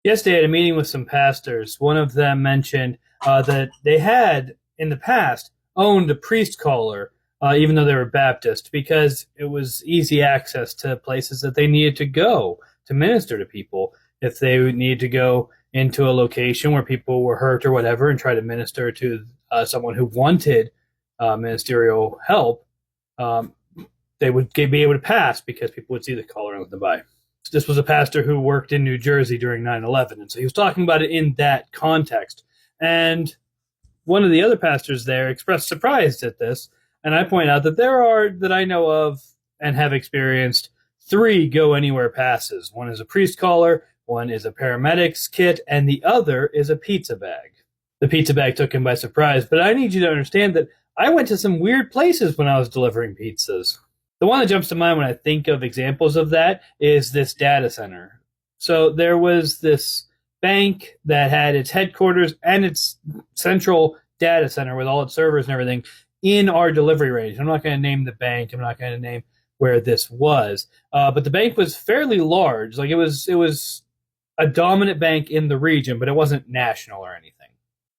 Yesterday, I had a meeting with some pastors. One of them mentioned that they had, in the past, owned a priest caller, even though they were Baptist, because it was easy access to places that they needed to go to minister to people. If they needed to go into a location where people were hurt or whatever and try to minister to someone who wanted ministerial help, um, they would be able to pass because people would see the caller and let them by. This was a pastor who worked in New Jersey during 9/11, and so he was talking about it in that context. And one of the other pastors there expressed surprise at this, and I point out that there are, that I know of and have experienced, three go anywhere passes. One is a priest caller, one is a paramedics kit, and the other is a pizza bag. The pizza bag took him by surprise, but I need you to understand that I went to some weird places when I was delivering pizzas. The one that jumps to mind when I think of examples of that is this data center. So there was this bank that had its headquarters and its central data center with all its servers and everything in our delivery range. I'm not going to name the bank. I'm not going to name where this was, but the bank was fairly large. Like it was a dominant bank in the region, but it wasn't national or anything.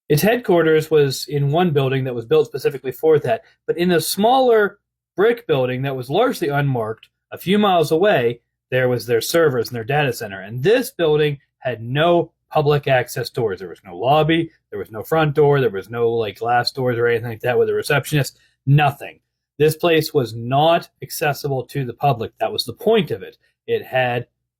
Its headquarters was in one building that was built specifically for that, but in a smaller brick building that was largely unmarked, a few miles away, there was their servers and their data center. And this building had no public access doors. There was no lobby, there was no front door, there was no like glass doors or anything like that with a receptionist, nothing. This place was not accessible to the public. That was the point of it.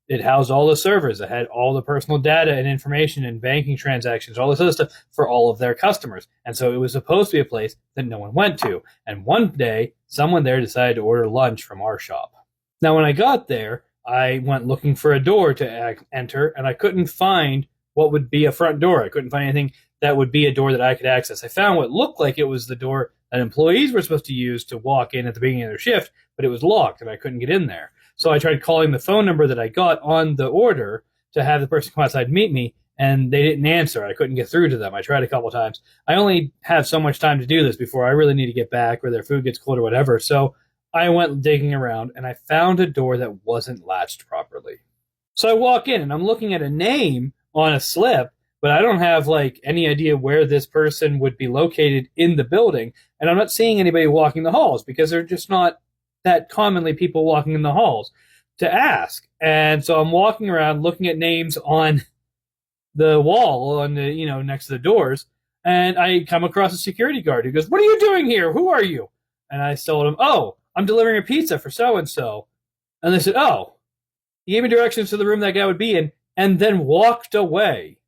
It housed all the servers. It had all the personal data and information and banking transactions, all this other stuff for all of their customers. And so it was supposed to be a place that no one went to. And one day, someone there decided to order lunch from our shop. Now, when I got there, I went looking for a door to enter, and I couldn't find what would be a front door. I couldn't find anything that would be a door that I could access. I found what looked like it was the door that employees were supposed to use to walk in at the beginning of their shift, but it was locked and I couldn't get in there. So I tried calling the phone number that I got on the order to have the person come outside and meet me, and they didn't answer. I couldn't get through to them. I tried a couple of times. I only have so much time to do this before I really need to get back or their food gets cold or whatever. So I went digging around and I found a door that wasn't latched properly. So I walk in and I'm looking at a name on a slip, but I don't have like any idea where this person would be located in the building. And I'm not seeing anybody walking the halls because they're just not that commonly people walking in the halls to ask. And so I'm walking around looking at names on the wall on the, next to the doors. And I come across a security guard who goes, "What are you doing here? Who are you?" And I told him, "Oh, I'm delivering a pizza for so-and-so." And they said, "Oh." He gave me directions to the room that guy would be in and then walked away.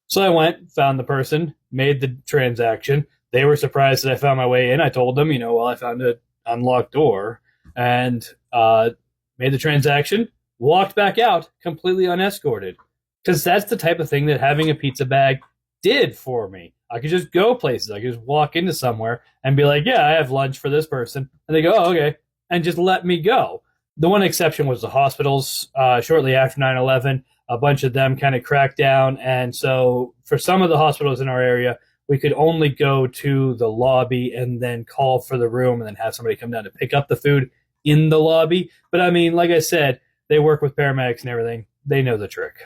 So I went, found the person, made the transaction. They were surprised that I found my way in. I told them, well, I found an unlocked door and made the transaction, walked back out completely unescorted. Because that's the type of thing that having a pizza bag did for me. I could just go places. I could just walk into somewhere and be like, "Yeah, I have lunch for this person." And they go, "Oh, okay." And just let me go. The one exception was the hospitals. Shortly after 9/11, a bunch of them kind of cracked down. And so for some of the hospitals in our area, we could only go to the lobby and then call for the room and then have somebody come down to pick up the food in the lobby. But I mean, like I said, they work with paramedics and everything. They know the trick.